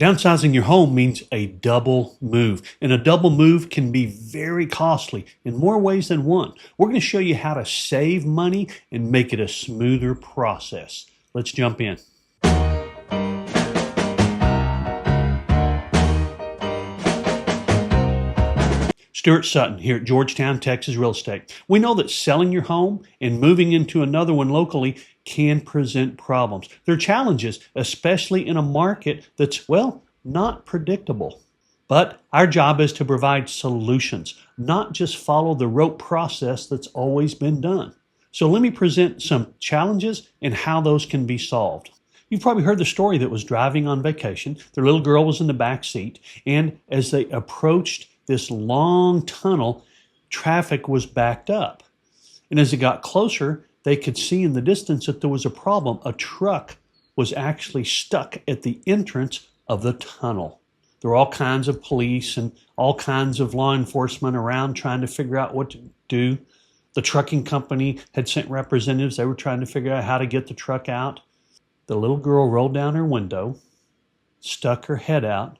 Downsizing your home means a double move, and a double move can be very costly in more ways than one. We're going to show you how to save money and make it a smoother process. Let's jump in. Stuart Sutton here at Georgetown, Texas Real Estate. We know that selling your home and moving into another one locally can present problems. There are challenges, especially in a market that's, not predictable. But our job is to provide solutions, not just follow the rote process that's always been done. So let me present some challenges and how those can be solved. You've probably heard the story that was driving on vacation. Their little girl was in the back seat, and as they approached this long tunnel, traffic was backed up. And as it got closer, they could see in the distance that there was a problem. A truck was actually stuck at the entrance of the tunnel. There were all kinds of police and all kinds of law enforcement around trying to figure out what to do. The trucking company had sent representatives. They were trying to figure out how to get the truck out. The little girl rolled down her window, stuck her head out,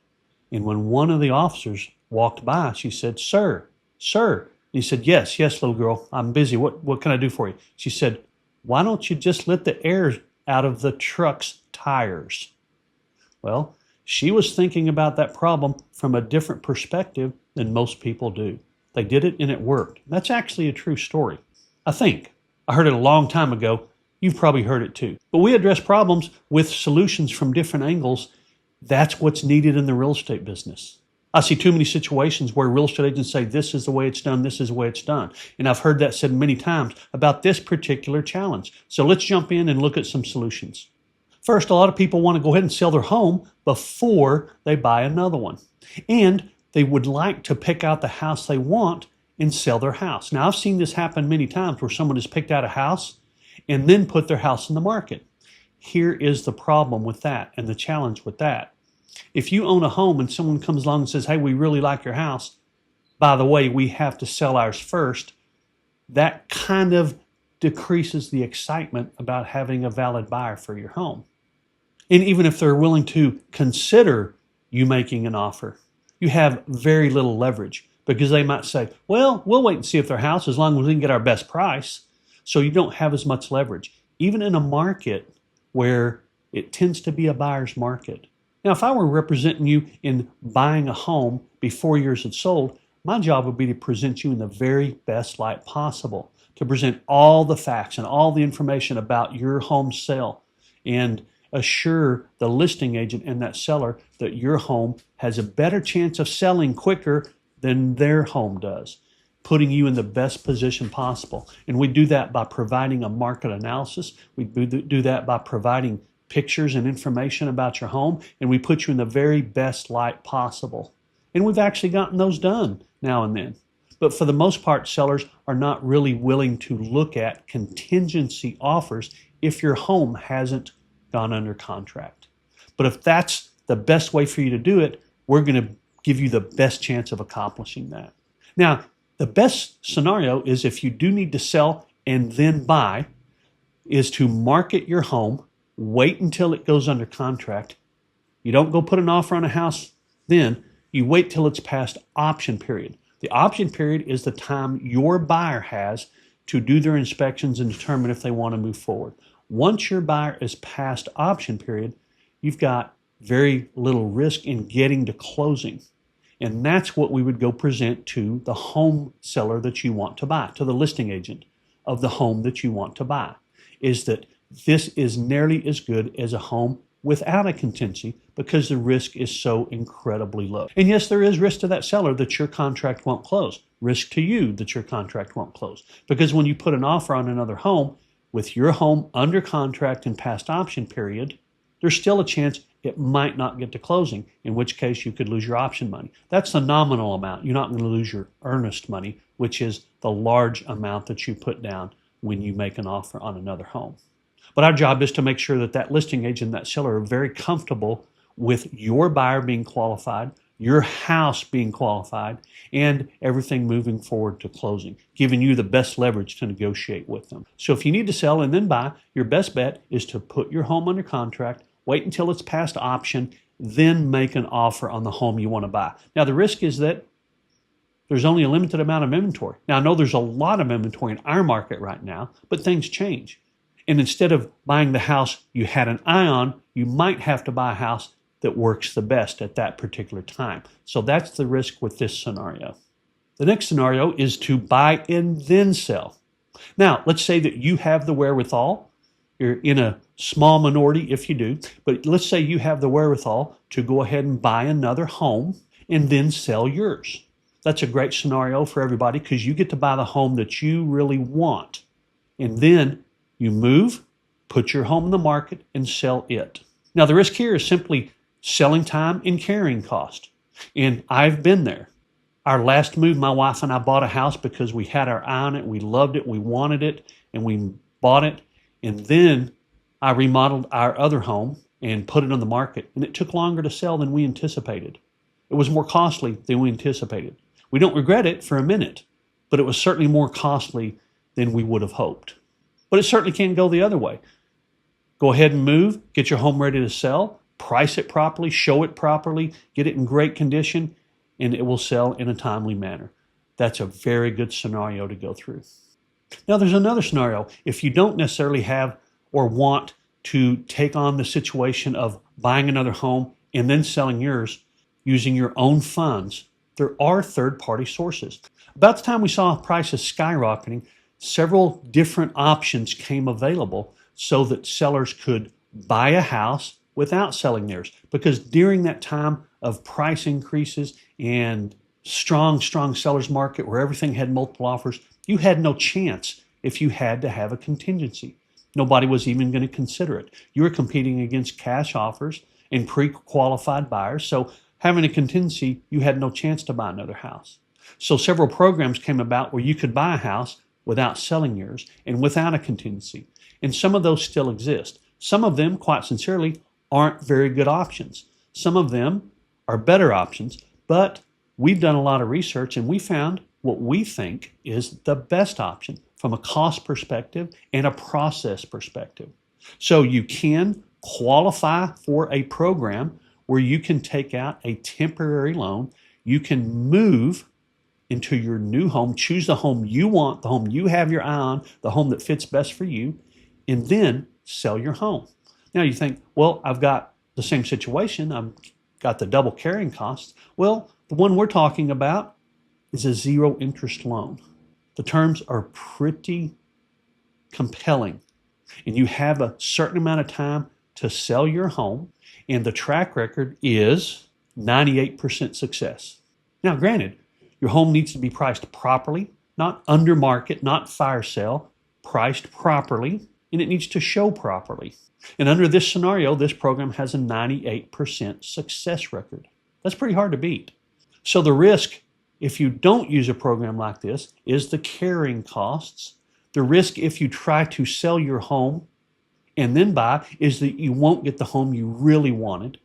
and when one of the officers walked by, she said, "Sir, sir." And he said, yes, little girl, I'm busy. What can I do for you?" She said, "Why don't you just let the air out of the truck's tires?" Well, she was thinking about that problem from a different perspective than most people do. They did it and it worked. That's actually a true story. I think. I heard it a long time ago. You've probably heard it too. But we address problems with solutions from different angles. That's what's needed in the real estate business. I see too many situations where real estate agents say, this is the way it's done, this is the way it's done. And I've heard that said many times about this particular challenge. So let's jump in and look at some solutions. First, a lot of people want to go ahead and sell their home before they buy another one. And they would like to pick out the house they want and sell their house. Now, I've seen this happen many times where someone has picked out a house and then put their house in the market. Here is the problem with that and the challenge with that. If you own a home and someone comes along and says, "Hey, we really like your house. By the way, we have to sell ours first," that kind of decreases the excitement about having a valid buyer for your home. And even if they're willing to consider you making an offer, you have very little leverage because they might say, "Well, we'll wait and see if their house as long as we can get our best price." So you don't have as much leverage, even in a market where it tends to be a buyer's market. Now, if I were representing you in buying a home before yours had sold, my job would be to present you in the very best light possible, to present all the facts and all the information about your home sale and assure the listing agent and that seller that your home has a better chance of selling quicker than their home does, putting you in the best position possible. And we do that by providing a market analysis. We do that by providing pictures and information about your home, and we put you in the very best light possible. And we've actually gotten those done now and then. But for the most part, sellers are not really willing to look at contingency offers if your home hasn't gone under contract. But if that's the best way for you to do it, we're going to give you the best chance of accomplishing that. Now, the best scenario is if you do need to sell and then buy, is to market your home. Wait until it goes under contract. You don't go put an offer on a house then. You wait till it's past option period. The option period is the time your buyer has to do their inspections and determine if they want to move forward. Once your buyer is past option period, you've got very little risk in getting to closing. And that's what we would go present to the home seller that you want to buy, to the listing agent of the home that you want to buy, is that this is nearly as good as a home without a contingency because the risk is so incredibly low. And yes, there is risk to that seller that your contract won't close. Risk to you that your contract won't close. Because when you put an offer on another home with your home under contract and past option period, there's still a chance it might not get to closing, in which case you could lose your option money. That's the nominal amount. You're not going to lose your earnest money, which is the large amount that you put down when you make an offer on another home. But our job is to make sure that that listing agent and that seller are very comfortable with your buyer being qualified, your house being qualified, and everything moving forward to closing, giving you the best leverage to negotiate with them. So if you need to sell and then buy, your best bet is to put your home under contract, wait until it's past option, then make an offer on the home you want to buy. Now, the risk is that there's only a limited amount of inventory. Now, I know there's a lot of inventory in our market right now, but things change. And instead of buying the house you had an eye on, you might have to buy a house that works the best at that particular time. So that's the risk with this scenario. The next scenario is to buy and then sell. Now, let's say that you have the wherewithal. You're in a small minority if you do, but let's say you have the wherewithal to go ahead and buy another home and then sell yours. That's a great scenario for everybody because you get to buy the home that you really want. And then you move, put your home in the market, and sell it. Now, the risk here is simply selling time and carrying cost. And I've been there. Our last move, my wife and I bought a house because we had our eye on it, we loved it, we wanted it, and we bought it. And then I remodeled our other home and put it on the market. And it took longer to sell than we anticipated. It was more costly than we anticipated. We don't regret it for a minute, but it was certainly more costly than we would have hoped. But it certainly can go the other way. Go ahead and move, get your home ready to sell, price it properly, show it properly, get it in great condition, and it will sell in a timely manner. That's a very good scenario to go through. Now, there's another scenario. If you don't necessarily have or want to take on the situation of buying another home and then selling yours using your own funds, there are third-party sources. About the time we saw prices skyrocketing, several different options came available so that sellers could buy a house without selling theirs. Because during that time of price increases and strong seller's market where everything had multiple offers, you had no chance if you had to have a contingency. Nobody was even going to consider it. You were competing against cash offers and pre-qualified buyers. So having a contingency, you had no chance to buy another house. So several programs came about where you could buy a house without selling yours and without a contingency. And some of those still exist. Some of them, quite sincerely, aren't very good options. Some of them are better options, but we've done a lot of research and we found what we think is the best option from a cost perspective and a process perspective. So you can qualify for a program where you can take out a temporary loan. You can move into your new home, choose the home you want, the home you have your eye on, the home that fits best for you, and then sell your home. Now you think, well, I've got the same situation. I've got the double carrying costs. Well, the one we're talking about is a zero interest loan. The terms are pretty compelling, and you have a certain amount of time to sell your home, and the track record is 98% success. Now, granted, your home needs to be priced properly, not under market, not fire sale, priced properly, and it needs to show properly. And under this scenario, this program has a 98% success record. That's pretty hard to beat. So the risk, if you don't use a program like this, is the carrying costs. The risk if you try to sell your home and then buy is that you won't get the home you really wanted.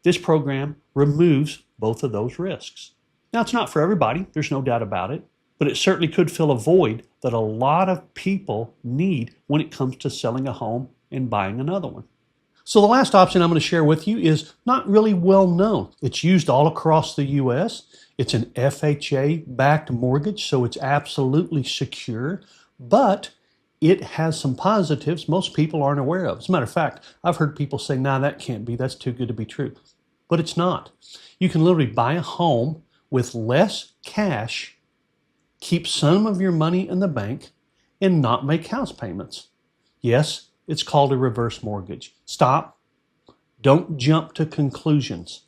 This program removes both of those risks. Now, it's not for everybody, there's no doubt about it, but it certainly could fill a void that a lot of people need when it comes to selling a home and buying another one. So the last option I'm going to share with you is not really well known. It's used all across the U.S. It's an FHA-backed mortgage, so it's absolutely secure, but it has some positives most people aren't aware of. As a matter of fact, I've heard people say, nah, that can't be, that's too good to be true. But it's not. You can literally buy a home with less cash, keep some of your money in the bank, and not make house payments. Yes, it's called a reverse mortgage. Stop. Don't jump to conclusions.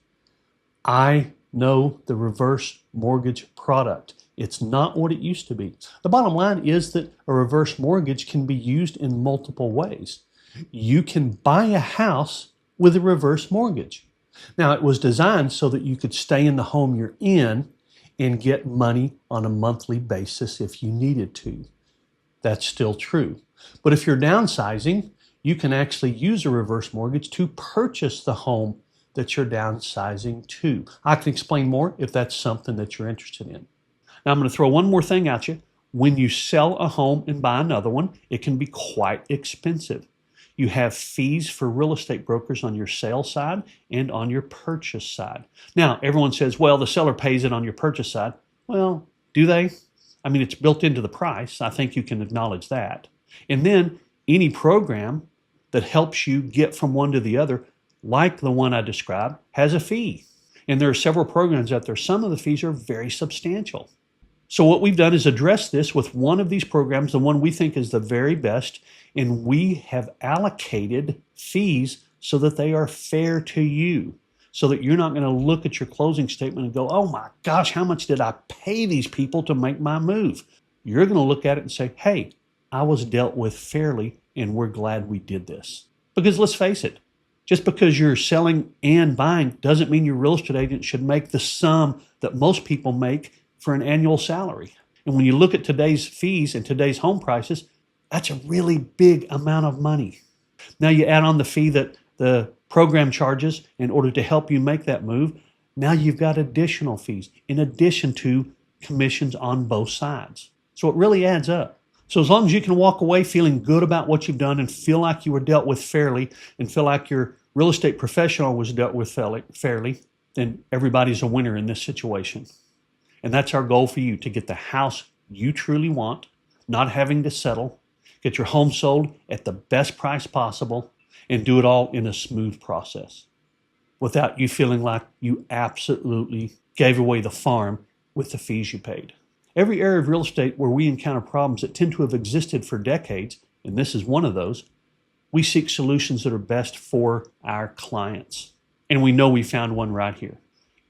I know the reverse mortgage product. It's not what it used to be. The bottom line is that a reverse mortgage can be used in multiple ways. You can buy a house with a reverse mortgage. Now, it was designed so that you could stay in the home you're in and get money on a monthly basis if you needed to. That's still true. But if you're downsizing, you can actually use a reverse mortgage to purchase the home that you're downsizing to. I can explain more if that's something that you're interested in. Now, I'm going to throw one more thing at you. When you sell a home and buy another one, it can be quite expensive. You have fees for real estate brokers on your sales side and on your purchase side. Now, everyone says, well, the seller pays it on your purchase side. Well, do they? I mean, it's built into the price. I think you can acknowledge that. And then any program that helps you get from one to the other, like the one I described, has a fee. And there are several programs out there. Some of the fees are very substantial. So what we've done is address this with one of these programs, the one we think is the very best, and we have allocated fees so that they are fair to you, so that you're not going to look at your closing statement and go, oh my gosh, how much did I pay these people to make my move? You're going to look at it and say, hey, I was dealt with fairly, and we're glad we did this. Because let's face it, just because you're selling and buying doesn't mean your real estate agent should make the sum that most people make for an annual salary. And when you look at today's fees and today's home prices, that's a really big amount of money. Now you add on the fee that the program charges in order to help you make that move. Now you've got additional fees in addition to commissions on both sides. So it really adds up. So as long as you can walk away feeling good about what you've done and feel like you were dealt with fairly and feel like your real estate professional was dealt with fairly, then everybody's a winner in this situation. And that's our goal for you, to get the house you truly want, not having to settle, get your home sold at the best price possible, and do it all in a smooth process without you feeling like you absolutely gave away the farm with the fees you paid. Every area of real estate where we encounter problems that tend to have existed for decades, and this is one of those, we seek solutions that are best for our clients. And we know we found one right here.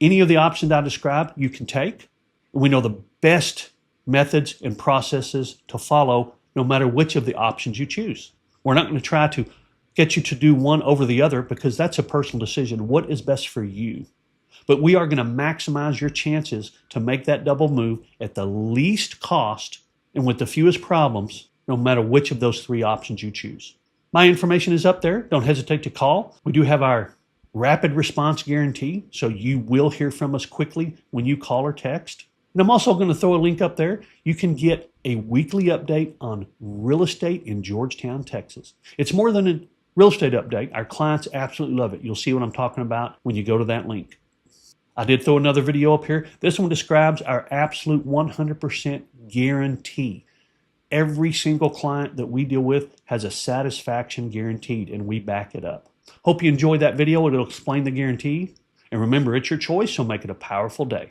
Any of the options I described, you can take. We know the best methods and processes to follow no matter which of the options you choose. We're not going to try to get you to do one over the other because that's a personal decision. What is best for you? But we are going to maximize your chances to make that double move at the least cost and with the fewest problems, no matter which of those three options you choose. My information is up there. Don't hesitate to call. We do have our rapid response guarantee, so you will hear from us quickly when you call or text. And I'm also going to throw a link up there. You can get a weekly update on real estate in Georgetown, Texas. It's more than a real estate update. Our clients absolutely love it. You'll see what I'm talking about when you go to that link. I did throw another video up here. This one describes our absolute 100% guarantee. Every single client that we deal with has a satisfaction guaranteed, and we back it up. Hope you enjoyed that video. It'll explain the guarantee. And remember, it's your choice, so make it a powerful day.